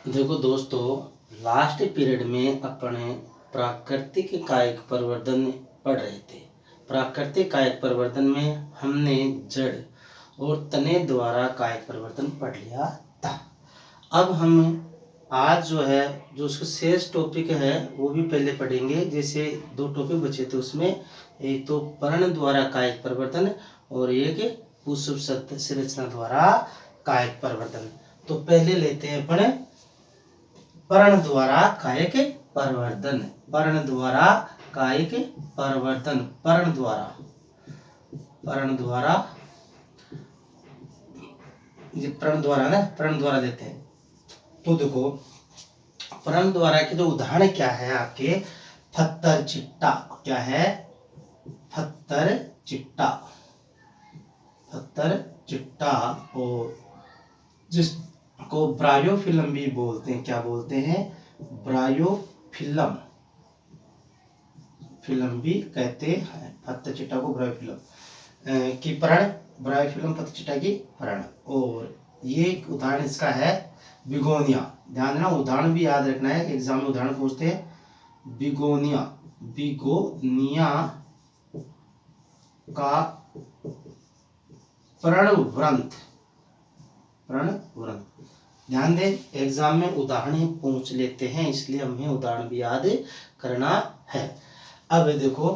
देखो दोस्तों, last period में अपने प्राकृतिक कायिक परिवर्तन पढ़ रहे थे। प्राकृतिक कायिक परिवर्तन में हमने जड़ और तने द्वारा कायिक परिवर्तन पढ़ लिया था। अब हम आज जो उसका शेष टॉपिक है वो भी पहले पढ़ेंगे। जैसे दो टॉपिक बचे थे उसमें, एक तो पर्ण द्वारा कायिक परिवर्तन और एक पुष्प संरचना द्वारा कायिक परिवर्तन। तो पहले लेते हैं अपन पर्ण द्वारा कायिक परिवर्तन। पर्ण द्वारा कायिक परिवर्तन, पर्ण द्वारा ये पर्ण द्वारा देते हैं। तो देखो, पर्ण द्वारा के जो उदाहरण क्या है आपके, फत्तर चिट्टा। क्या है? फत्तर चिट्टा और जिसको ब्रायोफिल्म भी बोलते हैं। क्या बोलते हैं? ब्रायोफिल्म भी कहते हैं। फत्तर चिट्टा को ब्रायोफिल्म की पर्ण, ब्रायोफिल्म फत्तर चिट्टा की पर्ण। और ये उदाहरण इसका है बिगोनिया। ध्यान देना, उदाहरण भी याद रखना है, एग्जाम में उदाहरण पूछते हैं। बिगोनिया का पर्णवृंत। ध्यान दे, एग्जाम में उदाहरण पूछ लेते हैं, इसलिए हमें उदाहरण भी याद करना है। अब देखो,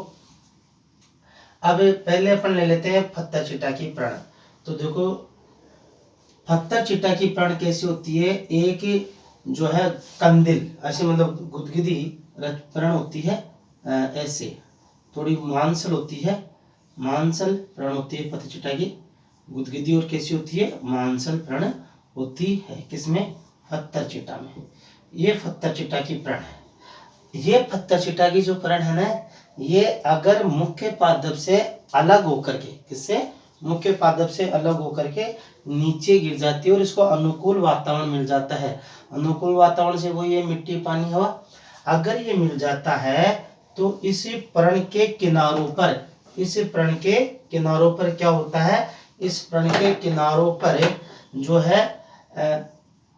अब पहले अपन ले लेते हैं फत्तर चिट्टा की पर्ण। तो देखो, फत्तर चिट्टा की पर्ण कैसी होती है? एक जो है कंदिल, ऐसे मतलब गुदगुदी पर्ण होती है, ऐसे थोड़ी मांसल होती है, मांसल पर्ण होती है फत्तर चिट्टा की। गुदगुदी और कैसी होती है? मांसल पर्ण होती है। किसमें? फत्तर चिट्टा में। ये फत्तर चिट्टा की पर्ण है। ये फत्तर चिट्टा की जो पर्ण है ना, ये अगर मुख्य पादप से अलग होकर के, किससे? मुख्य पादप से अलग होकर के नीचे गिर जाती है और इसको अनुकूल वातावरण मिल जाता है। अनुकूल वातावरण से वो ये मिट्टी, पानी, हवा, अगर ये मिल जाता है तो इस पर्ण के किनारों पर क्या होता है? इस पर्ण के किनारों पर जो है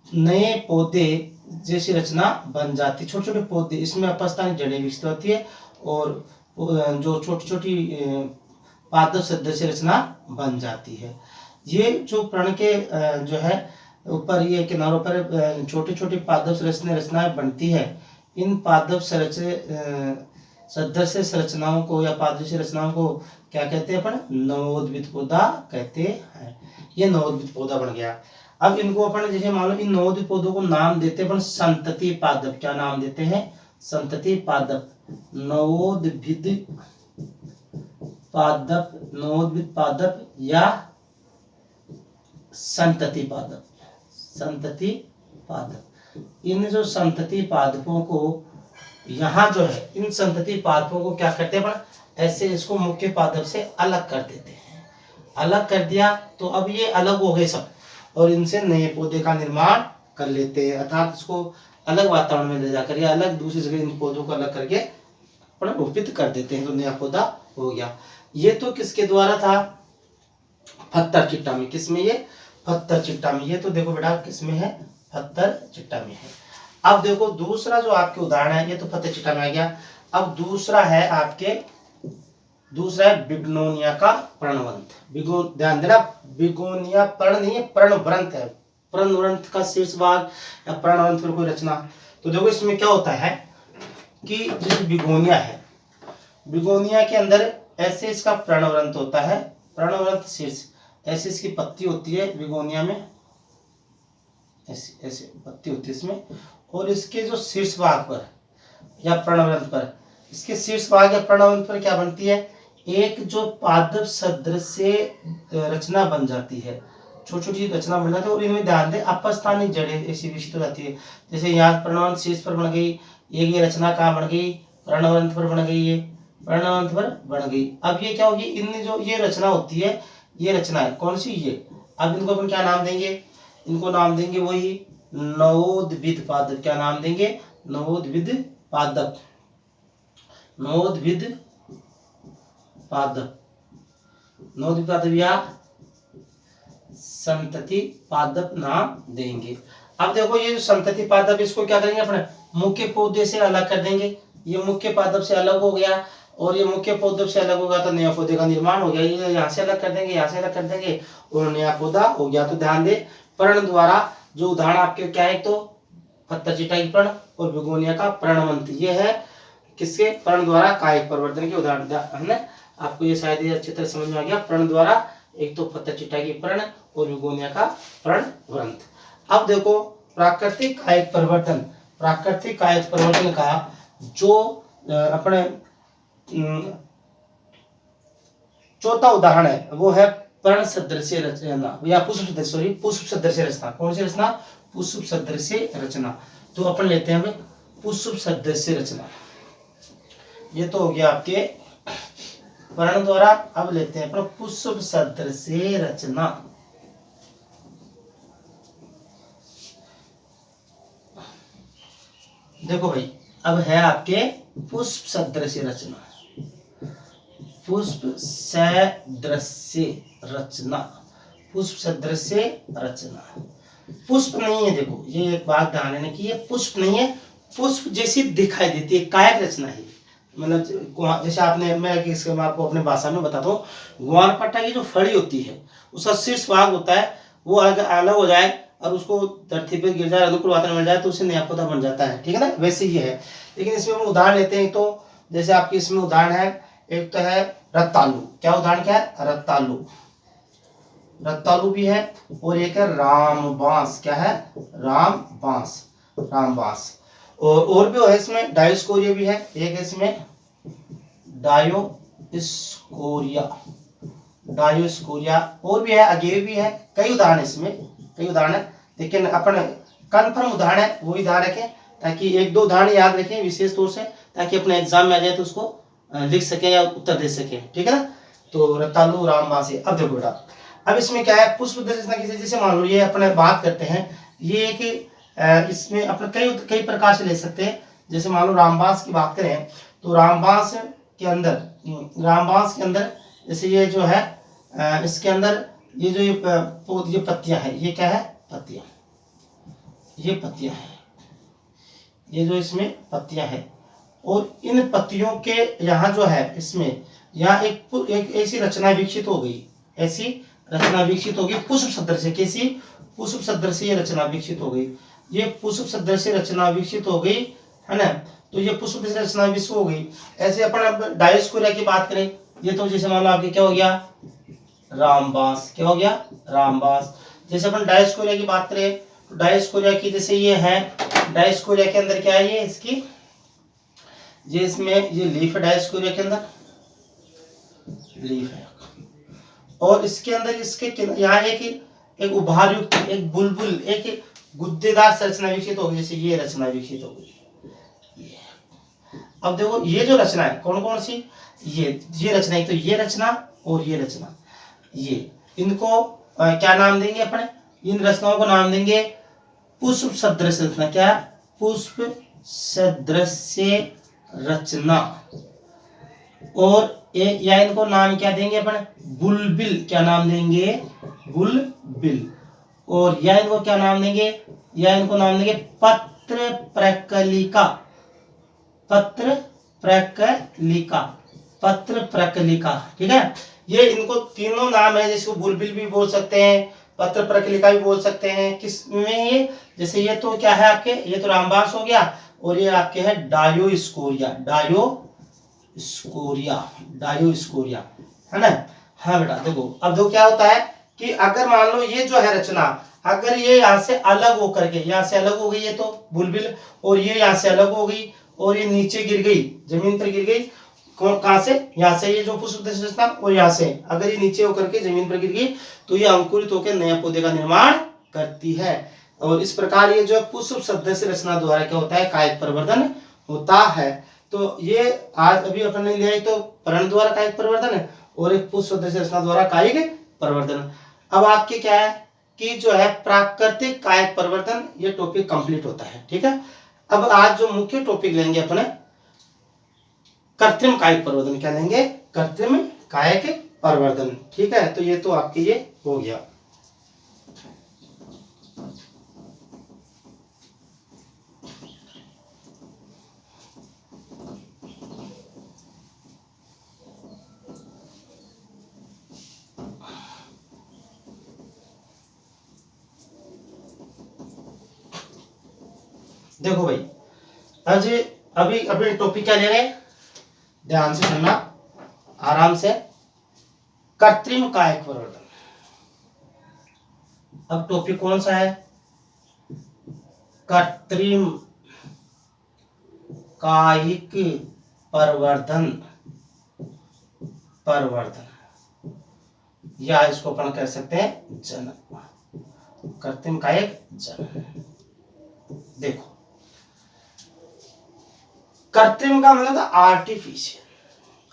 नए पौधे जैसी रचना बन जाती। छोटे छोटे पौधे, इसमें अपस्थानिक जड़ें विकसित होती है और जो छोटी छोटी पादप सदृश रचना बन जाती है। ये जो पर्ण के जो है ऊपर, ये किनारों पर छोटी छोटी पादप रचनाएं बनती है। इन पादप सदस्य संरचनाओं को या पादप रचनाओं को क्या कहते हैं? अपन नवोद्भिद पौधा कहते हैं। ये नवोद्भिद पौधा बन गया। अब इनको अपन जैसे मान लो, इन नवोद्भिद पौधों को नाम देते हैं अपन संतति पादप। क्या नाम देते हैं? संतति पादप, नवोद्भिद पादप या संतति पादप। इन जो संतति पादपों को, यहाँ जो है, इन संतति पादपों को क्या करते हैं? ऐसे इसको मुख्य पादप से अलग कर देते हैं। अलग कर दिया तो अब ये अलग हो गए सब, और इनसे नए पौधे का निर्माण कर लेते हैं। अर्थात इसको अलग वातावरण में ले जाकर या अलग दूसरी जगह इन पौधों को अलग करके रोपित कर देते हैं, तो नया पौधा हो गया। ये तो किसके द्वारा था? फत्तर चिट्टा में। किसमें? ये फत्तर चिट्टा में। ये तो देखो बेटा किसमें है? फत्तर चिट्टा में है। अब देखो दूसरा जो आपके उदाहरण है, ये तो फत्तर चिट्टा में आ गया। अब दूसरा है बिगनोनिया का पर्णवंत। ध्यान देना, बिगोनिया पर्ण नहीं है, पर्णवृंत है। पर्णवृंत का शीर्ष भाग या पर्णवंत पर कोई रचना। तो देखो इसमें क्या होता है कि जैसे बिगोनिया है, बिगोनिया के अंदर ऐसे इसका पर्णवृंत होता है। पर्णवृंत शीर्ष, ऐसे इसकी पत्ती होती है बिगोनिया में, ऐसे पत्ती होती है इसमें। और इसके जो शीर्ष भाग पर या पर्णवृंत पर, इसके शीर्ष भाग या पर्णवृंत पर क्या बनती है? एक जो पादप सदृश रचना बन जाती है, छोटी छोटी रचना बन जाती है। और इनमें ध्यान दें, अपस्थानिक जड़ें ऐसी विकसित हो जाती है। जैसे यहाँ पर्णवंत शीर्ष पर बन गई, ये रचना कहाँ बन गई? पर्णवंत पर बन गई, ये पर्णवंत पर बन गई। अब ये क्या होगी? इनमें जो ये रचना होती है, ये रचना है कौन सी? ये। अब इनको अपन क्या नाम देंगे? इनको नाम देंगे वही नवोद्भिद पादप। क्या नाम देंगे? नवोद्भिद पादप। नवोद्भिद पादप या संतति पादप नाम देंगे। अब देखो ये जो संतति पादप, इसको क्या करेंगे अपने मुख्य पौधे से अलग कर देंगे। ये मुख्य पादप से अलग हो गया और ये मुख्य पौधे से अलग होगा तो नया पौधे का निर्माण हो गया। ये यहाँ से अलग कर देंगे, यहाँ से अलग कर देंगे और नया पौधा हो गया। तो ध्यान दे, पर्ण द्वारा जो उदाहरण आपके क्या है, तो पत्थरचीटा की पर्ण और बिगोनिया का पर्णवंत, ये है किसके पर्ण द्वारा कायिक परिवर्तन के उदाहरण है ना। आपको ये शायद ये अच्छी तरह समझ में आ गया। पर्ण द्वारा एक तो पत्थरचीटा की पर्ण और बिगोनिया का पर्णवंत। अब देखो प्राकृतिक कायिक परिवर्तन, प्राकृतिक कायिक परिवर्तन का जो अपने चौथा उदाहरण है वो है पर्ण सदृश रचना या पुष्प सदृश, सॉरी पुष्प सदृश रचना। कौन सी रचना? पुष्प सदृश रचना। तो अपन लेते हैं हमें पुष्प सदृश रचना। ये तो हो गया आपके पर्ण द्वारा। अब लेते हैं अपन पुष्प सदृश रचना। देखो भाई, अब है आपके पुष्प सदृश रचना, पुष्प सदृश रचना, पुष्प सदृश रचना। पुष्प नहीं है, देखो ये एक बात ध्यान देने की, ये पुष्प नहीं है, पुष्प जैसी दिखाई देती है, कायिक रचना है। मतलब जैसे आपने, मैं आपको अपने भाषा में बताता हूँ, ग्वारपाठा की जो फड़ी होती है उसका शीर्ष भाग होता है वो अलग हो जाए और उसको धरती पे गिर जाए, अनुकूल वातावरण मिल जाए तो उससे नया पौधा बन जाता है, ठीक है ना। वैसे ही है, लेकिन इसमें हम उदाहरण लेते हैं। तो जैसे आपके इसमें उदाहरण है, एक तो है रतालू। क्या उदाहरण क्या है? रतालू, रतालू भी है। और एक है रामबांस। क्या है? रामबांस, रामबांस। और भी है इसमें, डायोस्कोरिया भी है। एक है इसमें डायोस्कोरिया, डायोस्कोरिया। और भी है, अगेव भी है। कई उदाहरण है इसमें, कई उदाहरण है, लेकिन अपन कन्फर्म उदाहरण है वो उदाहरण रखें ताकि एक दो उदाहरण याद रखें विशेष तौर से, ताकि अपने एग्जाम में आ जाए तो उसको लिख सके या उत्तर दे सके, ठीक है ना। तो रतालू, रामबांस। अब देखो बेटा, अब इसमें क्या है, पुष्प रचना किसी, जैसे मान लो ये अपने बात करते हैं, ये एक इसमें अपने कई कई प्रकार से ले सकते हैं। जैसे मान लो रामबांस की बात करें तो रामबांस के अंदर, रामबांस के अंदर जैसे ये जो है इसके अंदर ये जो ये पत्तियां है, ये क्या है? पत्तियां, ये पत्तियां है, ये जो इसमें पत्तियां है। और इन पत्तियों के यहाँ जो है इसमें यहाँ एक ऐसी रचना विकसित हो गई, ऐसी रचना विकसित हो गई पुष्प सदृश। कैसी? पुष्प सदृश ये रचना विकसित हो गई। ये पुष्प सदृश रचना विकसित हो गई, है ना। तो ये पुष्प सदृश रचना विकसित हो गई। ऐसे अपन अब डायोस्कोरिया की बात करें, ये तो जैसे मान लो आपके क्या हो गया? रामबांस। क्या हो गया? रामबांस। जैसे अपन डायोस्कोरिया की बात करें तो डायोस्कोरिया की जैसे ये है, डायोस्कोरिया के अंदर क्या है, ये इसकी, ये इसमें ये लीफ है, डायोस्कोरिया के अंदर लीफ है। और इसके अंदर इसके यहाँ एक उभार युक्त, एक बुलबुल, एक गुद्देदार रचना विकसित होगी, जैसे ये रचना विकसित होगी। अब देखो ये जो रचना है कौन कौन सी, ये रचना, एक तो ये रचना और ये रचना, ये इनको क्या नाम देंगे अपने? इन रचनाओं को नाम देंगे पुष्प सदृश रचना। क्या? पुष्प सदृश रचना। और या इनको नाम क्या देंगे अपन? बुलबिल। क्या नाम देंगे? बुलबिल। और या इनको क्या नाम देंगे? या इनको नाम देंगे पत्र प्रकलिका, पत्र प्रकलिका, पत्र प्रकलिका, ठीक है। ये इनको तीनों नाम है, जिसको बुलबिल भी बोल सकते हैं, पत्र प्रकलिका भी बोल सकते हैं। किस में ये? जैसे ये तो क्या है आपके, ये तो रामबांस हो गया और ये आपके है डायोस्कोरिया, डायोस्कोरिया, डायोस्कोरिया, है ना। हाँ बेटा देखो, अब देखो क्या होता है कि अगर मान लो ये जो है रचना, अगर ये यहाँ से अलग होकर के, यहाँ से अलग हो गई, ये तो बुलबिल, और ये यहाँ से अलग हो गई और ये नीचे गिर गई, जमीन पर गिर गई। कहाँ से? यहाँ से, ये जो पुष्प रचना, और यहाँ से अगर ये नीचे होकर के जमीन पर गिर गई तो ये अंकुरित होकर नए पौधे का निर्माण करती है। और इस प्रकार ये जो पुष्प सदृश रचना द्वारा क्या होता है? कायिक परिवर्तन होता है। तो ये आज अभी अपन ने लिया है, तो पर्ण द्वारा कायिक परिवर्तन है और एक पुष्प सदृश रचना द्वारा कायिक परिवर्तन। अब आपके क्या है कि जो है प्राकृतिक कायिक परिवर्तन, ये टॉपिक कंप्लीट होता है, ठीक है। अब आज जो मुख्य टॉपिक लेंगे अपने कृत्रिम कायिक परिवर्तन। क्या लेंगे? कृत्रिम कायिक परिवर्तन, ठीक है। तो ये तो आपके ये हो गया। देखो भाई, अभी अभी अभी टॉपिक क्या ले रहे हैं, ध्यान से सुनना आराम से। कृत्रिम कायिक प्रवर्धन। अब टॉपिक कौन सा है, कृत्रिम कायिक प्रवर्धन। या इसको अपन कह सकते हैं जनन, कृत्रिम कायिक जनन। देखो, कृत्रिम का मतलब था आर्टिफिशियल,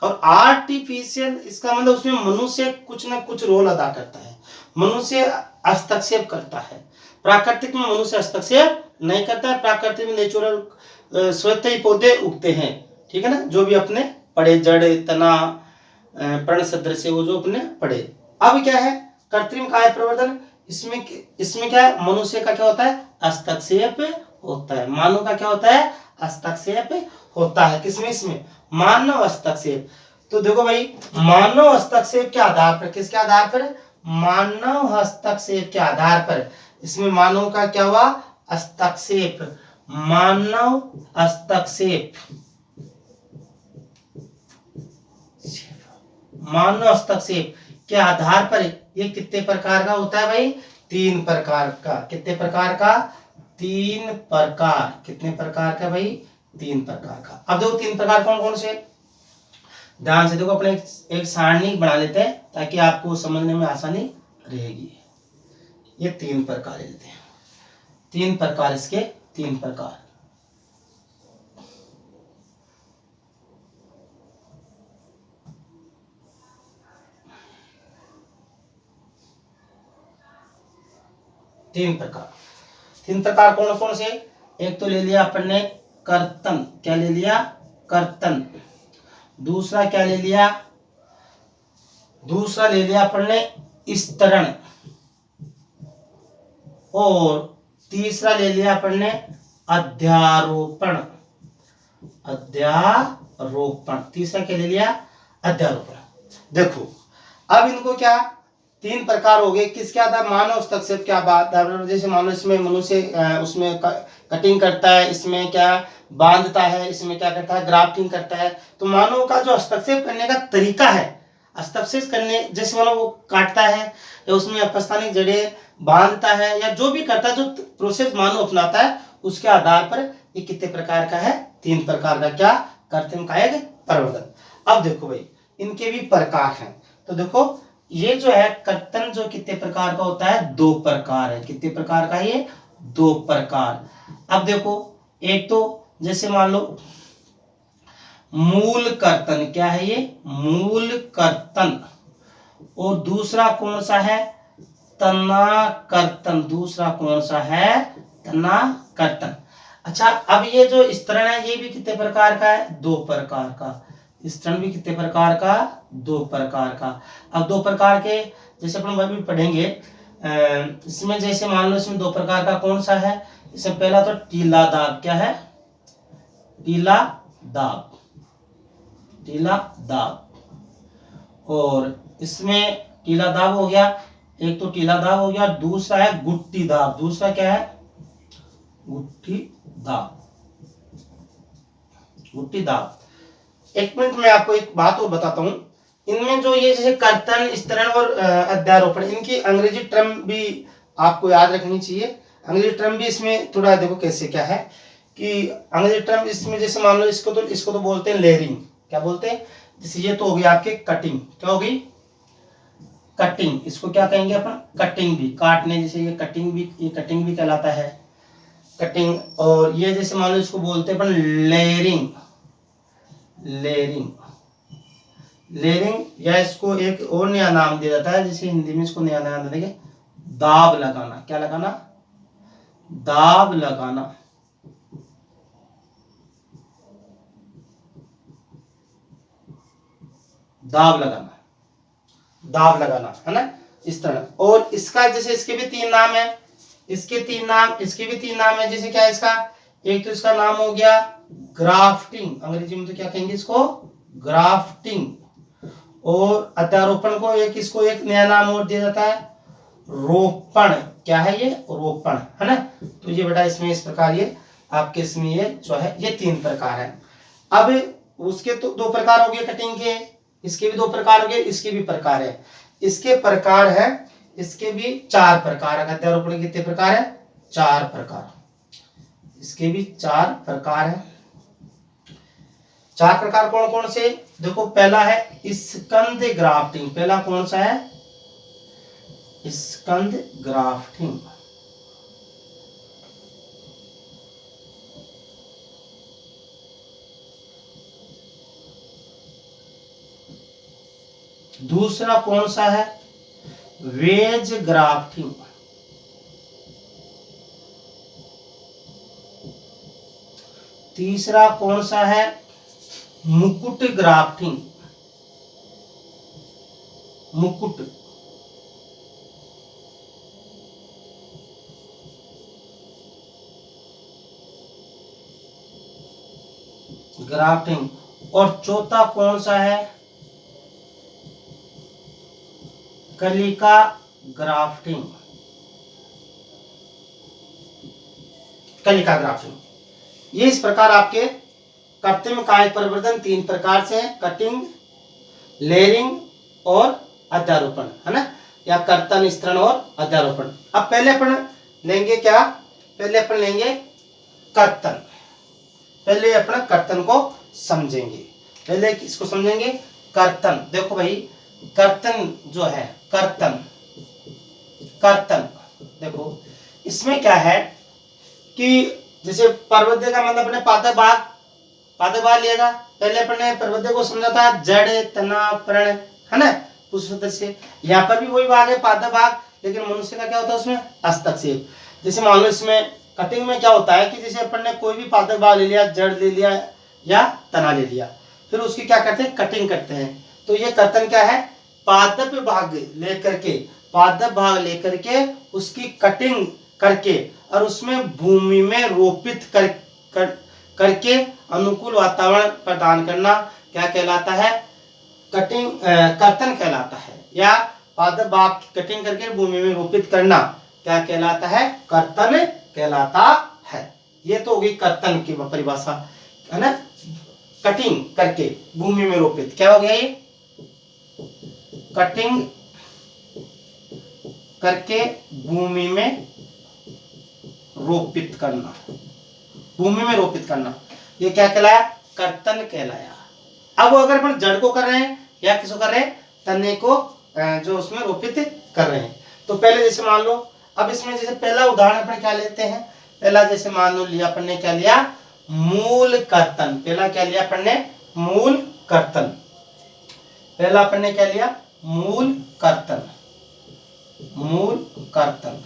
और आर्टिफिशियल इसका मतलब उसमें मनुष्य कुछ ना कुछ रोल अदा करता है, मनुष्य हस्तक्षेप करता है। प्राकृतिक में मनुष्य हस्तक्षेप नहीं करता है, प्राकृतिक में नेचुरल स्वतः ही पौधे उगते हैं, ठीक है ना, जो भी अपने पड़े, जड़, तना, पर्ण सदृश वो जो अपने पड़े। अब क्या है कृत्रिम कायिक प्रवर्धन, इसमें क्या है, मनुष्य का क्या होता है, हस्तक्षेप होता है। मानव का क्या होता है, हस्तक्षेप होता है। किसमें, इसमें मानव हस्तक्षेप। तो देखो भाई, मानव हस्तक्षेप के आधार पर, किसके आधार पर, मानव हस्तक्षेप के आधार पर, इसमें मानव का क्या हुआ, हस्तक्षेप, मानव हस्तक्षेप, मानव हस्तक्षेप के आधार पर ये कितने प्रकार का होता है भाई, 3 प्रकार का। कितने प्रकार का, 3 प्रकार। कितने प्रकार का भाई, 3 प्रकार का। अब देखो 3 प्रकार कौन कौन से, ध्यान से देखो, अपने एक सारणी बना लेते हैं ताकि आपको समझने में आसानी रहेगी। ये 3 प्रकार लेते हैं, 3 प्रकार, इसके 3 प्रकार। तीन प्रकार कौन कौन से, एक तो ले लिया अपन ने कर्तन, क्या ले लिया, कर्तन। दूसरा क्या ले लिया, दूसरा ले लिया अपन ने स्तरण, और तीसरा ले लिया अपन ने अध्यारोपण। अध्यारोपण, तीसरा क्या ले लिया, अध्यारोपण। देखो अब इनको क्या, 3 प्रकार हो गए, किसके आधार, मानव हस्तक्षेप क्या बात, जैसे मानो इसमें मनुष्य उसमें कटिंग करता है, इसमें क्या बांधता है, इसमें क्या करता है, ग्राफ्टिंग करता है। तो मानव का जो हस्तक्षेप करने का तरीका है, हस्तक्षेप करने, जैसे मानो वो काटता है या उसमें अपस्थानिक जड़ें बांधता है, या जो भी करता है, जो प्रोसेस मानव अपनाता है, उसके आधार पर ये कितने प्रकार का है, 3 प्रकार का क्या, कृत्रिम कायिक प्रवर्धन। अब देखो भाई, इनके भी प्रकार हैं। तो देखो ये जो है कर्तन, जो कितने प्रकार का होता है, 2 प्रकार है। कितने प्रकार का, ये 2 प्रकार। अब देखो, एक तो जैसे मान लो मूल कर्तन, क्या है ये, मूल कर्तन। और दूसरा कौन सा है, तना कर्तन। दूसरा कौन सा है, तना कर्तन। अच्छा, अब ये जो स्तरण है, ये भी कितने प्रकार का है, 2 प्रकार का। स्तरण भी कितने प्रकार का, 2 प्रकार का। अब 2 प्रकार के, जैसे अपन अभी पढ़ेंगे, इसमें जैसे मान लो इसमें 2 प्रकार का कौन सा है, इसमें पहला तो टीला दाब, क्या है, टीला दाब, टीला दाब। और इसमें टीला दाब हो गया, एक तो टीला दाब हो गया, दूसरा है गुट्टी दाब। दूसरा क्या है, गुट्टी दाब, गुट्टी दाब। एक मिनट में आपको एक बात और बताता हूं, इनमें जो ये जैसे कर्तन, स्तरण और अध्यारोपण, इनकी अंग्रेजी टर्म भी आपको याद रखनी चाहिए। अंग्रेजी टर्म भी इसमें थोड़ा देखो कैसे क्या है, कि अंग्रेजी टर्म इसमें जैसे मान लो इसको तो बोलते हैं लेयरिंग। क्या बोलते हैं, जैसे ये तो हो गई आपके कटिंग, क्या हो गई, कटिंग। इसको क्या कहेंगे अपन, कटिंग भी, काटने, जैसे ये कटिंग भी कहलाता है, कटिंग। और ये जैसे मान लो इसको बोलते हैं अपन लेयरिंग, लेयरिंग, लेयरिंग। या इसको एक और नया नाम दिया जाता है, जैसे हिंदी में इसको नया नाम देंगे, दाब लगाना। क्या लगाना, दाब लगाना। दाब लगाना, दाब लगाना, है ना, इस तरह। और इसका जैसे इसके भी 3 नाम है, इसके भी 3 नाम है। जैसे क्या है इसका, एक तो इसका नाम हो गया ग्राफ्टिंग, अंग्रेजी में तो क्या कहेंगे इसको, ग्राफ्टिंग। और अध्यारोपण को इसको एक नया नाम और दिया जाता है, रोपण। क्या है ये, रोपण, है ना। तो ये बेटा इसमें इस प्रकार ये आपके इसमें ये जो है ये 3 प्रकार है। अब उसके तो 2 प्रकार हो गए कटिंग के, इसके भी 2 प्रकार हो गए, इसके भी प्रकार है, इसके प्रकार है, इसके भी 4 प्रकार है। अध्यारोपण के कितने प्रकार है? 4 प्रकार, इसके भी 4 प्रकार है। 4 प्रकार कौन कौन से? देखो पहला है स्कंद ग्राफ्टिंग। पहला कौन सा है? स्कंद ग्राफ्टिंग। दूसरा कौन सा है? Veg grafting. तीसरा कौन सा है? मुकुट ग्राफ्टिंग। मुकुट। ग्राफ्टिंग। और चौथा कौन सा है? कलिका ग्राफ्टिंग। कलिका ग्राफ्टिंग। ये इस प्रकार आपके कृत्रिम कायिक परिवर्तन 3 प्रकार से है, कटिंग, लेयरिंग और अध्यारोपण, है ना, या कर्तन, स्तरण और अध्यारोपण। अब पहले अपन लेंगे क्या? पहले अपन लेंगे कर्तन। पहले अपन कर्तन को समझेंगे। पहले इसको समझेंगे कर्तन। देखो भाई कर्तन जो है, कर्तन, कर्तन देखो इसमें क्या है कि जैसे पर्वत्य का मतलब अपने पादप भाग, पादप भाग लिएगा। पहले अपने पर्वत्य को समझा था जड़, तना, प्रण, है ना, पुष्प से। यहाँ पर भी वही भाग है पादप भाग, लेकिन मनुष्य का क्या होता है उसमें? हस्तक्षेप। जैसे मान लो इसमें कटिंग में क्या होता है कि जैसे अपन ने कोई भी पादप भाग ले लिया, जड़ ले लिया या तना ले लिया, फिर उसकी क्या करते हैं? कटिंग करते हैं। तो ये कर्तन क्या है? पादप भाग लेकर के, पादप भाग लेकर के उसकी कटिंग करके और उसमें भूमि में रोपित करके अनुकूल वातावरण प्रदान करना क्या कहलाता है? कटिंग, कर्तन कहलाता है। या पादप भाग की कटिंग करके भूमि में रोपित करना क्या कहलाता है? कर्तन कहलाता है। ये तो होगी कर्तन की परिभाषा, है ना। कटिंग करके भूमि में रोपित, क्या हो गया ये? कटिंग करके भूमि में रोपित करना, भूमि में रोपित करना, ये क्या कहलाया? कर्तन कहलाया। अब अगर अपन जड़ को कर रहे हैं या किसको कर रहे हैं? तने को जो उसमें रोपित कर रहे हैं। तो पहले जैसे मान लो, अब इसमें जैसे पहला उदाहरण अपन क्या लेते हैं? पहला जैसे मान लो लिया अपन ने, क्या लिया? मूल कर्तन। पहला क्या लिया अपन ने? मूल कर्तन। पहला अपन ने क्या लिया? मूल कर्तन। मूल कर्तन।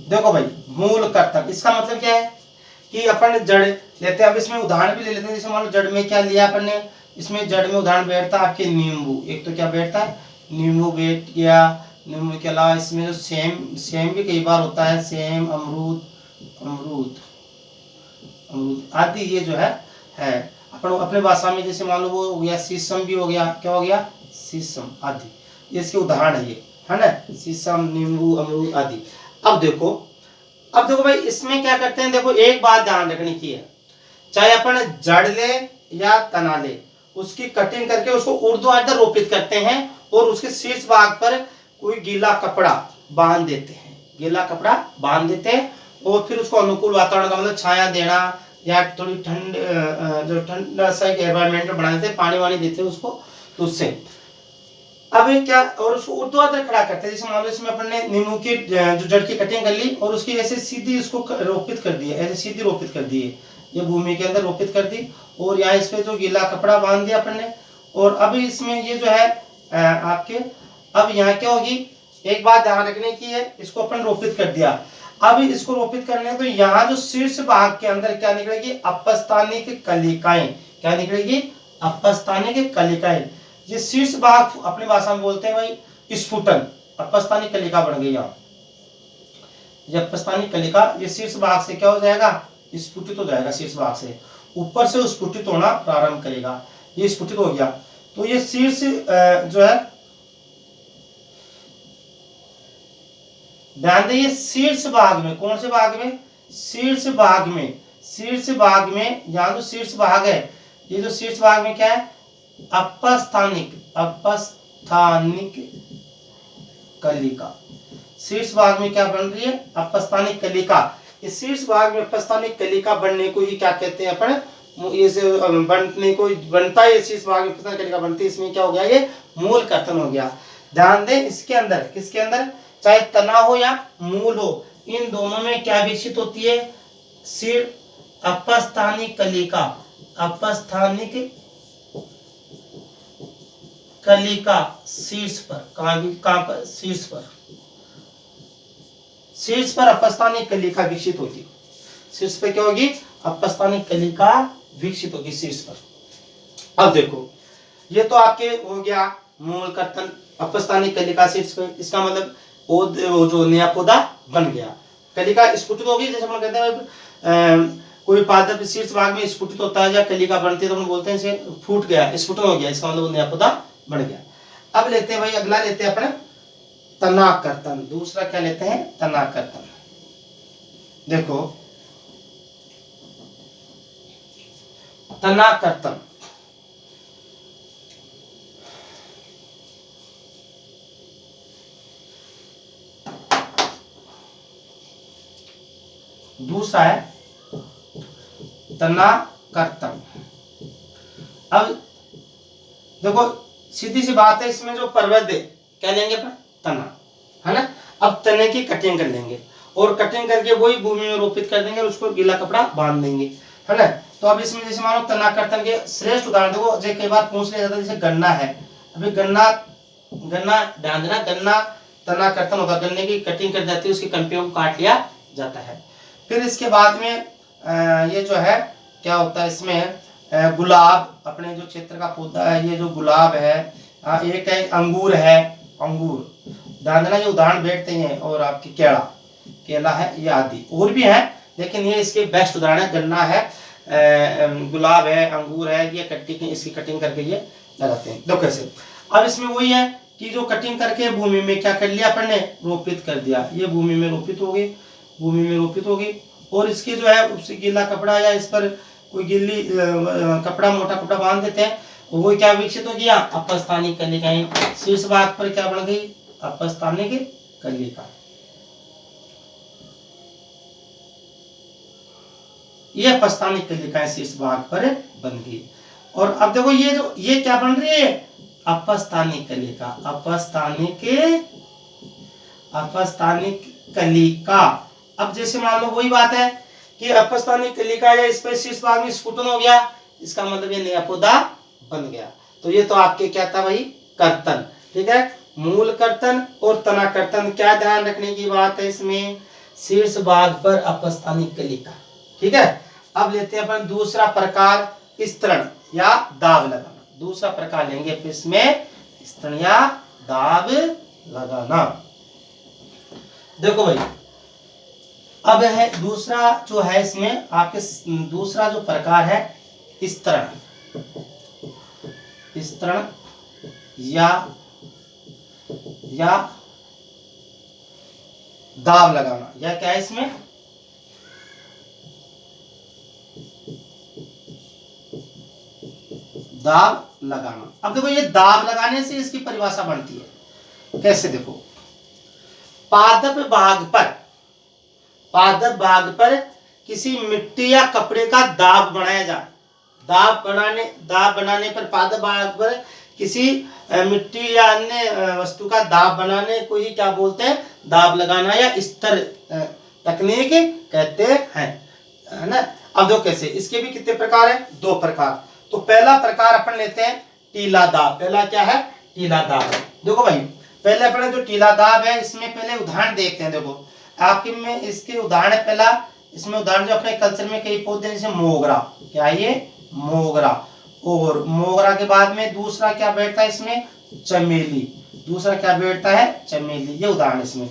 देखो भाई मूल कर्तन इसका मतलब क्या है कि अपन जड़ लेते हैं। अब इसमें उदाहरण भी ले लेते हैं। जैसे मान लो जड़ में क्या लिया अपन ने? इसमें जड़ में उदाहरण बैठता है आपके नींबू। एक तो क्या बैठता है? नींबू बैठ गया। नींबू के अलावा इसमें जो सेम, सेम भी कई बार होता है, सेम, अमरूद, अमरूद, अमरूद आदि, ये जो है अपन अपने भाषा में जैसे मान लो वो हो गया शीशम भी हो गया। क्या हो गया? शीशम आदि, ये इसके उदाहरण है, ये है ना, शीशम, नींबू, अमरूद आदि। अब देखो भाई इसमें क्या करते हैं? देखो एक बात ध्यान रखने की है, चाहे अपन जड़ ले या तना ले, उसकी कटिंग करके उसको ऊर्ध्वाधर रोपित करते हैं और उसके शीर्ष भाग पर कोई गीला कपड़ा बांध देते हैं, गीला कपड़ा बांध देते हैं और फिर उसको अनुकूल वातावरण का मतलब छाया देना या थोड़ी ठंड, जो ठंडा सा एक एनवायरमेंट बना देते हैं, पानी वानी देते हैं उसको, तो उससे अब क्या, और उसको ऊर्ध्वाधर खड़ा करते हैं। जैसे मान लो इसमें अपन ने नींबू की जो जड़ की कटिंग कर ली और उसकी ऐसे सीधी इसको रोपित कर दी, ऐसे सीधी रोपित कर दी है, ये भूमि के अंदर रोपित कर दी और यहाँ इस पे जो गीला कपड़ा बांध दिया अपन ने। और अब इसमें ये जो है आपके, अब यहाँ क्या होगी? एक बात ध्यान रखने की है, इसको अपन रोपित कर दिया। अब इसको रोपित करने तो यहाँ जो शीर्ष भाग के अंदर क्या निकलेगी? अपस्थानिक कलिकाएं। क्या निकलेगी? अपस्थानिक कलिकाएं। ये शीर्ष भाग अपनी भाषा में बोलते हैं भाई स्फुटन, अपस्थानिक कलिका बन गई यहाँ। ये अपस्थानिक कलिका ये शीर्ष भाग से क्या हो जाएगा? स्फुटित हो जाएगा। शीर्ष भाग से ऊपर से स्फुटित होना प्रारंभ करेगा, ये स्फुटित हो गया। तो ये शीर्ष जो है, ध्यान दें, शीर्ष भाग में, कौन से भाग में? शीर्ष भाग में शीर्ष भाग में, यहाँ जो शीर्ष भाग है, ये जो शीर्ष भाग में क्या है, अपस्थानिक कलिका। शीर्ष भाग में क्या बन रही है, अपस्थानिक कलिका। इस शीर्ष भाग में अपस्थानिक कलिका बनने को ही क्या कहते हैं अपन, इसे बनने को बनता है, शीर्ष भाग में अपस्थानिक कलिका बनती है, इसमें क्या हो गया, ये मूल कर्तन हो गया। ध्यान दें, इसके अंदर, किसके अंदर, चाहे तना हो या मूल हो, इन दोनों में क्या विकसित होती है, शीर्ष अपस्थानिक कलिका। अपस्थानिक कलिका शीर्ष पर, कहां पर, शीर्ष पर, शीर्ष पर अपस्थानिक कलिका विकसित होगी। शीर्ष पे क्या होगी, अपस्थानिक कलिका विकसित होगी शीर्ष पर। अब देखो, ये तो आपके हो गया मूल कर्तन, अपस्थानिक कलिका शीर्ष पे, इसका मतलब वो जो नया पौधा बन गया। कलिका स्फुटित होगी, जैसे हम कहते हैं कोई पादप शीर्ष भाग में स्फुटित होता है या कलिका बनती है तो हम बोलते हैं इसे फूट गया, स्फुटन हो गया, इसका मतलब वो नया पौधा बन गया। अब लेते हैं भाई, अगला लेते हैं अपने तना कर्तन। दूसरा क्या लेते हैं, तना कर्तन। देखो, तना कर्तन, दूसरा है तना कर्तन। अब देखो, सीधी सी बात है, इसमें जो पर्वत है क्या लेंगे अपन, तना, है ना। अब तने की कटिंग कर लेंगे और कटिंग करके वही भूमि में रोपित कर देंगे और उसको गीला कपड़ा बांध देंगे, है ना। तो अब इसमें जैसे मानो तना कर्तन के श्रेष्ठ उदाहरण देखो, जैसे कई बार पूछ लिया जाता है, जैसे गन्ना है। अभी गन्ना ध्यान देना, गन्ना तना कर्तन होगा, गन्ने की कटिंग कर जाती है, उसकी कंपियों को काट लिया जाता है। फिर इसके बाद में ये जो है क्या होता है, इसमें गुलाब, अपने जो क्षेत्र का पौधा है, ये जो गुलाब है, एक है अंगूर है, अंगूर ध्यान देना, ये उदाहरण बैठते हैं, और आपकी केला है, ये आदि और भी है, लेकिन ये इसके बेस्ट उदाहरण है। गन्ना है, गुलाब है, अंगूर है, ये कटिंग, इसकी कटिंग करके ये लगाते हैं। देखो कैसे, अब इसमें वही है कि जो कटिंग करके भूमि में क्या कर लिया अपन ने, रोपित कर दिया, ये भूमि में रोपित हो गई, भूमि में रोपित होगी, और इसके जो है उससे गीला कपड़ा या इस पर कोई गीली कपड़ा, मोटा कपड़ा बांध देते हैं, वो क्या विकसित हो गया, अपस्थानिक कलिकाएं। शीर्ष भाग पर क्या बन गई, अपस्थानिक कलिका। ये अपस्थानिक कलिकाएं शीर्ष भाग पर बन गई। और अब देखो, ये क्या बन रही है, अपस्थानिक कलिका, अपस्थानिक कलिका। अब जैसे मान लो वही बात है कि अपस्थानिक कलिका या इस पर शीर्ष भाग में स्फुटन हो गया, इसका मतलब ये नया पौधा बन गया। तो ये तो आपके क्या था भाई, कर्तन, ठीक है। मूल कर्तन और तना कर्तन, क्या ध्यान रखने की बात है इसमें, शीर्ष भाग पर अपस्थानिक कलिका, ठीक है। अब लेते हैं अपन दूसरा प्रकार, स्तरण या दाब लगाना। दूसरा प्रकार लेंगे फिर इसमें, स्तरण या दाब लगाना। देखो भाई, अब है दूसरा जो है इसमें आपके, दूसरा जो प्रकार है स्तरण या दाब लगाना, या क्या है इसमें, दाब लगाना। अब देखो, ये दाब लगाने से इसकी परिभाषा बनती है कैसे, देखो, पादप भाग पर किसी मिट्टी या कपड़े का दाब बनाया जाए। दाब बनाने पर पादप भाग पर किसी मिट्टी या अन्य वस्तु का दाब बनाने को ही क्या बोलते हैं, दाब लगाना या स्तर तकनीक कहते हैं, है ना। अब दो कैसे, इसके भी कितने प्रकार है, दो प्रकार। तो पहला प्रकार अपन लेते हैं टीला दाब। पहला क्या है, टीला दाब। देखो भाई, पहले अपने जो टीला दाब है, इसमें पहले उदाहरण देखते हैं। देखो आपके में इसके उदाहरण है, पहला इसमें उदाहरण जो अपने कल्चर में कई पौधे हैं, जैसे मोगरा, क्या ये मोगरा, और मोगरा के बाद में दूसरा क्या बैठता है इसमें, चमेली, दूसरा क्या बैठता है, चमेली, ये उदाहरण इसमें।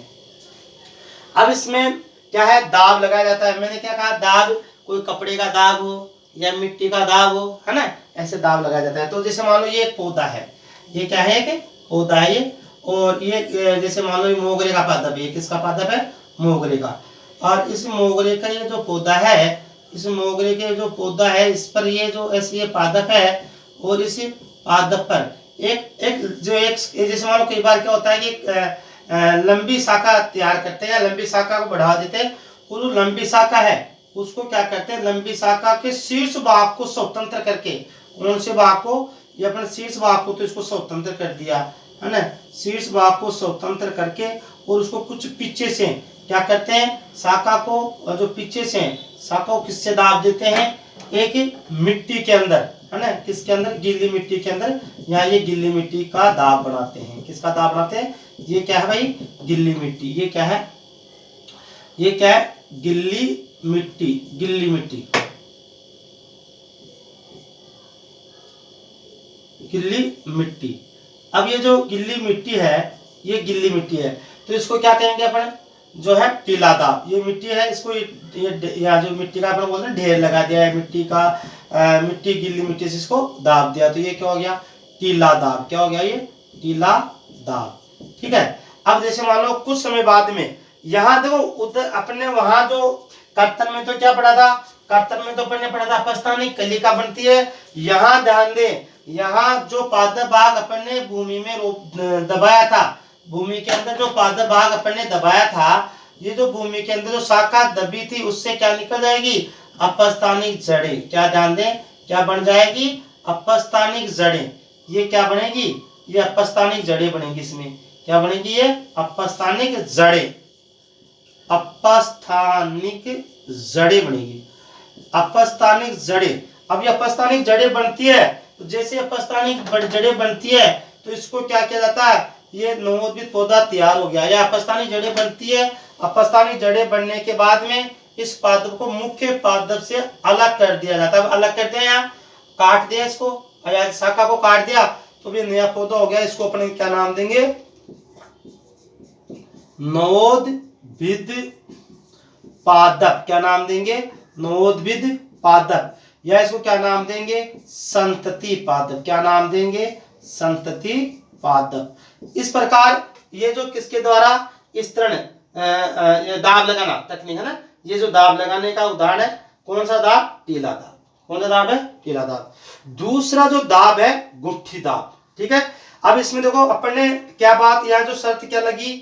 अब इसमें क्या है, दाब लगाया जाता है। मैंने क्या कहा, दाब कोई कपड़े का दाब हो या मिट्टी का दाब हो, है ना, ऐसे दाब लगाया जाता है। तो जैसे मान लो ये एक पौधा है, ये क्या है, कि पौधा है ये, और ये जैसे मान लो ये मोगरे का पादप है, किसका पादप है, मोगरे का। और इस मोगरे का ये जो पौधा है, इस मोगरे के जो पौधा है इस पर ये जो ऐसे ये पादप है, और इस पादप पर एक एक जो एक जैसे मान लो कई बार क्या होता है कि लंबी शाखा तैयार करते हैं, लंबी शाखा को बढ़ा देते हैं, और जो लंबी शाखा है उसको क्या करते हैं, लंबी शाखा के शीर्ष भाग को स्वतंत्र करके, कौन से भाग को, ये अपने शीर्ष भाग को तो इसको स्वतंत्र कर दिया है ना, शीर्ष भाग को स्वतंत्र करके, और उसको कुछ पीछे से क्या करते हैं, शाखा को, और जो पीछे से शाखा को किससे दाब देते हैं, एक मिट्टी के अंदर, है ना, किसके अंदर, गीली मिट्टी के अंदर, यहाँ ये गिल्ली मिट्टी का दाब बनाते हैं। किसका दाब बनाते हैं, ये क्या है भाई, गिल्ली मिट्टी। ये क्या है, ये क्या है, गिल्ली मिट्टी, गिल्ली मिट्टी, गिल्ली मिट्टी। अब ये जो गिल्ली मिट्टी है, ये गिल्ली मिट्टी है, तो इसको क्या कहेंगे अपन, जो है टीला दाब। ये मिट्टी है, इसको या जो मिट्टी का अपन बोलते हैं ढेर लगा दिया है मिट्टी का, मिट्टी गिल्ली मिट्टी से इसको दाब दिया, तो ये क्या हो गया, टीला दाब। क्या हो गया, ये टीला दाब। ठीक है। अब जैसे मान लो कुछ समय बाद में, यहाँ देखो उधर अपने वहां जो कर्तन में तो क्या पढ़ा था, कर्तन में तो अपन ने पढ़ा था अपस्थानिक कलिका बनती है। यहाँ ध्यान दे, यहाँ जो पादप भाग अपन ने भूमि में दबाया था, भूमि के अंदर जो पादप भाग अपन ने दबाया था, ये जो भूमि के अंदर जो शाखा दबी थी उससे क्या निकल जाएगी, अपस्थानिक जड़ें। क्या ध्यान दें, क्या बन जाएगी, अपस्थानिक जड़ें। ये क्या बनेगी, ये अपस्थानिक जड़ें बनेगी। इसमें क्या बनेगी, ये अपस्थानिक जड़ें, अपस्थानिक जड़ें बनेगी, अपस्थानिक जड़ें। अब ये अपस्थानिक जड़ें बनती है, तो जैसे अपस्थानिक जड़ें बनती है तो इसको क्या किया जाता है, ये नवोदित पौधा तैयार हो गया। या अपस्थानिक जड़ें बनती है, अपस्थानिक जड़ें बनने के बाद में इस पादप को मुख्य पादप से अलग कर दिया जाता है। अलग कर दिया या काट दिया इसको, या शाखा को काट दिया, तो भी नया पौधा हो गया। इसको अपने क्या नाम देंगे, नवोद्भिद पादप। क्या नाम देंगे, नवोद्भिद पादप, या इसको क्या नाम देंगे, संतति पादप। क्या नाम देंगे, संतति पादप। इस प्रकार ये जो किसके द्वारा इस तरह दाब लगाना तकनीक है ना, ये जो दाब लगाने का उदाहरण है, कौन सा दाब, टीला दाब। कौन सा दाब है, टीला दाब। दूसरा जो दाब है, गुट्ठी दाब। ठीक है। अब इसमें देखो अपन ने क्या बात, यहाँ जो शर्त क्या लगी,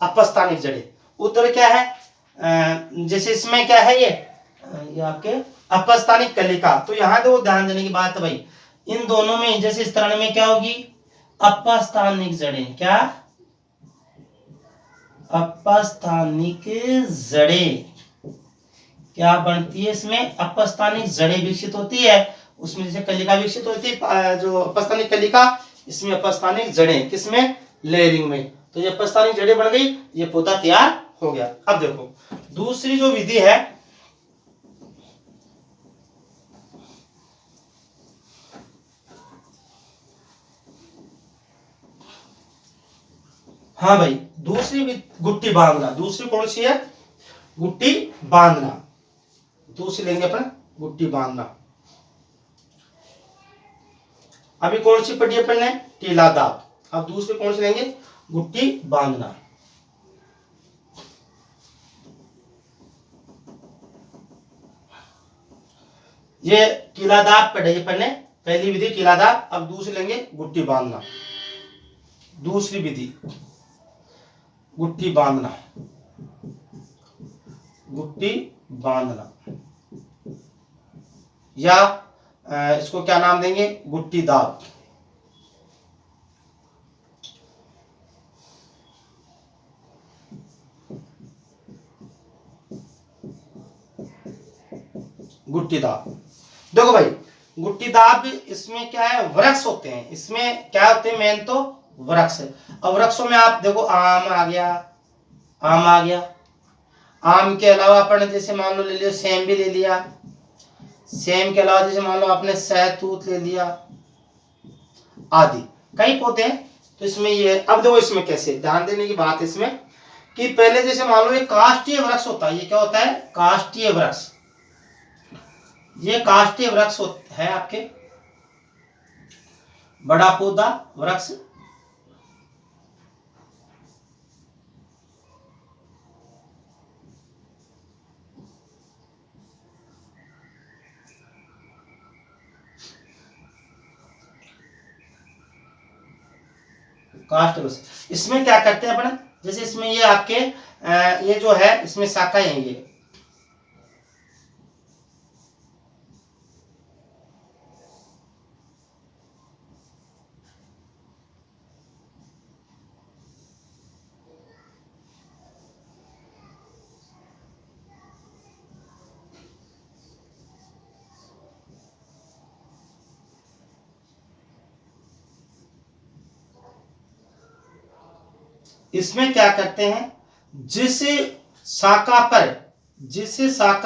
अपस्थानिक जड़ें। उत्तर क्या है, जैसे इसमें क्या है, ये आपके अपस्थानिक कलिका। तो यहाँ देखो ध्यान देने की बात है भाई, इन दोनों में जैसे इस तरह में क्या होगी, अपस्थानिक जड़ें। क्या, अपस्थानिक जड़ें क्या बनती है, इसमें अपस्थानिक जड़ें विकसित होती है। उसमें जैसे कलिका विकसित होती है, जो अपस्थानिक कलिका, इसमें अपस्थानिक जड़ें, किसमें, लेयरिंग में। तो ये अपस्थानिक जड़ें बन गई, ये पौधा तैयार हो गया। अब देखो दूसरी जो विधि है, हाँ भाई, दूसरी गुट्टी बांधना। दूसरी कौन सी है, गुट्टी बांधना। दूसरी लेंगे अपन, गुट्टी बांधना। अभी कौन सी पढ़ी अपन ने, टीला दाब। अब दूसरी कौन सी लेंगे, गुट्टी बांधना। ये टीला दाब पढ़े अपन ने, पहली विधि टीला दाब। अब दूसरी लेंगे गुट्टी बांधना। दूसरी विधि गुट्टी बांधना, गुट्टी बांधना, या इसको क्या नाम देंगे, गुट्टी दाब। गुट्टी दाब। देखो भाई, गुट्टी दाब इसमें क्या है, वृक्ष होते हैं। इसमें क्या होते हैं, मेन तो वृक्ष। अब वृक्षों में आप देखो, आम आ गया, आम आ गया। आम के अलावा अपन जैसे मान लो ले लिया, सेम भी ले लिया। सेम के अलावा जैसे मान लो आपने सहतूत ले लिया, आदि कई पौधे हैं। तो इसमें ये, अब देखो इसमें कैसे ध्यान देने की बात है इसमें, कि पहले जैसे मान लो एक काष्ठीय वृक्ष होता है। ये क्या होता है, काष्ठीय वृक्ष। ये काष्ठीय वृक्ष है आपके, बड़ा पौधा वृक्ष। कास्ट बस। इसमें क्या करते हैं अपन, जैसे इसमें ये आपके ये जो है इसमें शाखा है ये, इसमें क्या करते हैं, जिस शाखा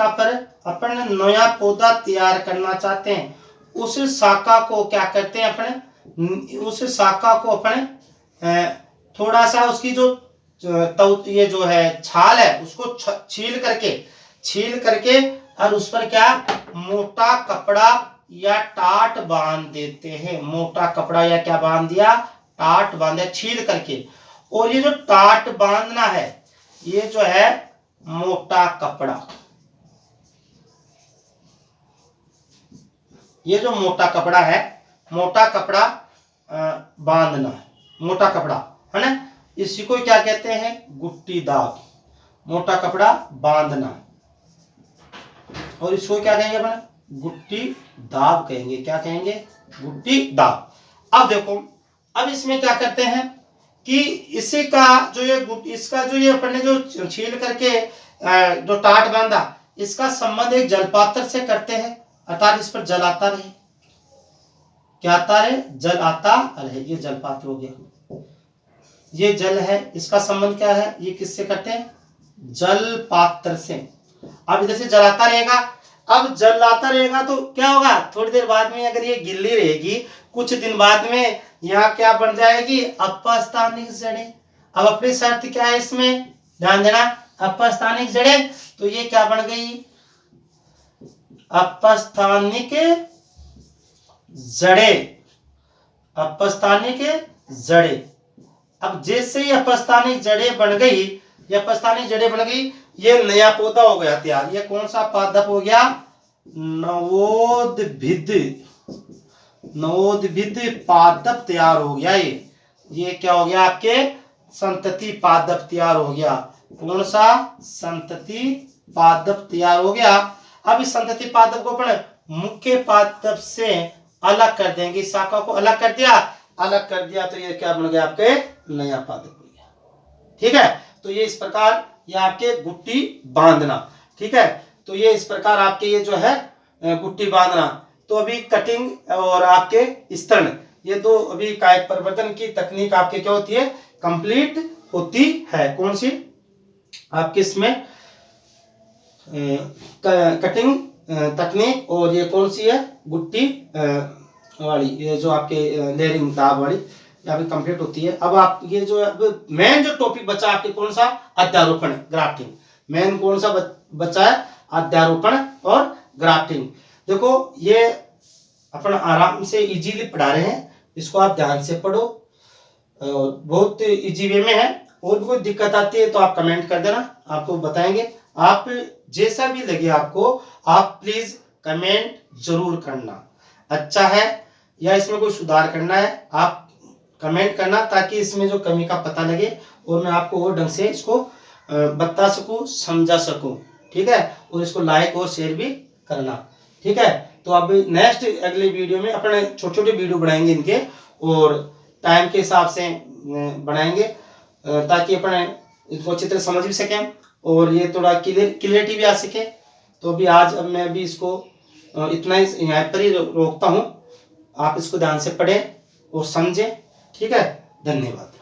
पर अपन नया पौधा तैयार करना चाहते हैं, उस शाखा को क्या करते हैं अपने, उस शाखा को अपने थोड़ा सा उसकी जो ये जो है छाल है उसको छील करके और उस पर क्या मोटा कपड़ा या टाट बांध देते हैं। मोटा कपड़ा या क्या बांध दिया, टाट बांध दिया छील करके। और ये जो टाट बांधना है ये जो है मोटा कपड़ा, ये जो मोटा कपड़ा है, मोटा कपड़ा बांधना, मोटा कपड़ा है ना, इसी को क्या कहते हैं, गुट्टी दाब। मोटा कपड़ा बांधना, और इसको क्या कहेंगे अपन, गुट्टी दाब कहेंगे। क्या कहेंगे, गुट्टी दाब। अब देखो, अब इसमें क्या करते हैं कि इसी का जो ये इसका जो ये अपन ने जो छील करके जो टाट बांधा, इसका संबंध एक जलपात्र से करते हैं, अर्थात इस पर जल आता रहे। क्या आता रहे, जल आता रहे। ये जलपात्र हो गया, ये जल है, इसका संबंध क्या है, ये किससे करते हैं, जल पात्र से। अब इधर से जल आता रहेगा, अब जल आता रहेगा तो क्या होगा, थोड़ी देर बाद में अगर ये गिल्ली रहेगी, कुछ दिन बाद में यहाँ क्या बन जाएगी, अपस्थानिक जड़ें। अब अपनी शर्त क्या है इसमें, ध्यान देना, अपस्थानिक जड़ें, तो ये क्या बन गई, अपस्थानिक जड़ें। अपस्थानिक जड़ें। अब जैसे ही अपस्थानिक जड़ें बन गई, ये अपस्थानिक जड़ें बन गई, ये नया पौधा हो गया तैयार। ये कौन सा पादप हो गया, नवोद्भिद। नवोद्भिद पादप तैयार हो गया। ये क्या हो गया, आपके संतति पादप तैयार हो गया। कौन सा, संतति पादप तैयार हो गया। अब इस संतति पादप को अपन मुख्य पादप से अलग कर देंगे, शाखा को अलग कर दिया, तो ये क्या बन गया, आपके नया पादप बन गया। ठीक है, तो ये इस प्रकार ये आपके गुट्टी बांधना। ठीक है, तो ये इस प्रकार आपके ये जो है गुट्टी बांधना। तो अभी कटिंग और आपके स्तरण, ये दो अभी कायिक परिवर्तन की तकनीक आपके क्या होती है, कंप्लीट होती है। कौन सी, आपके इसमें कटिंग तकनीक, और ये कौन सी है, गुट्टी वाली, ये जो आपके लेयरिंग दाब वाली, यहाँ पे कंप्लीट होती है। अब आप ये जो मेन जो टॉपिक बचा आपके कौन सा, अध्यारोपण, ग्राफ्टिंग। मेन कौन सा बचा है, अध्यारोपण और ग्राफ्टिंग। देखो ये अपन आराम से इजीली पढ़ा रहे हैं, इसको आप ध्यान से पढ़ो, बहुत इजी वे में है। और भी कोई दिक्कत आती है तो आप कमेंट कर देना, आपको बताएंगे। आप जैसा भी लगे आपको, आप प्लीज कमेंट जरूर करना, अच्छा है या इसमें कोई सुधार करना है, आप कमेंट करना, ताकि इसमें जो कमी का पता लगे और मैं आपको और ढंग से इसको बता सकूं, समझा सकूं। ठीक है, और इसको लाइक और शेयर भी करना। ठीक है, तो अब नेक्स्ट अगले वीडियो में अपने छोटे छोटे वीडियो बनाएंगे इनके, और टाइम के हिसाब से बनाएंगे, ताकि अपने इसको अच्छी तरह समझ भी सकें और ये थोड़ा क्लियरिटी भी आ सके। तो अभी आज अब मैं अभी इसको इतना ही यहाँ पर ही रोकता हूँ। आप इसको ध्यान से पढ़ें और समझें। ठीक है, धन्यवाद।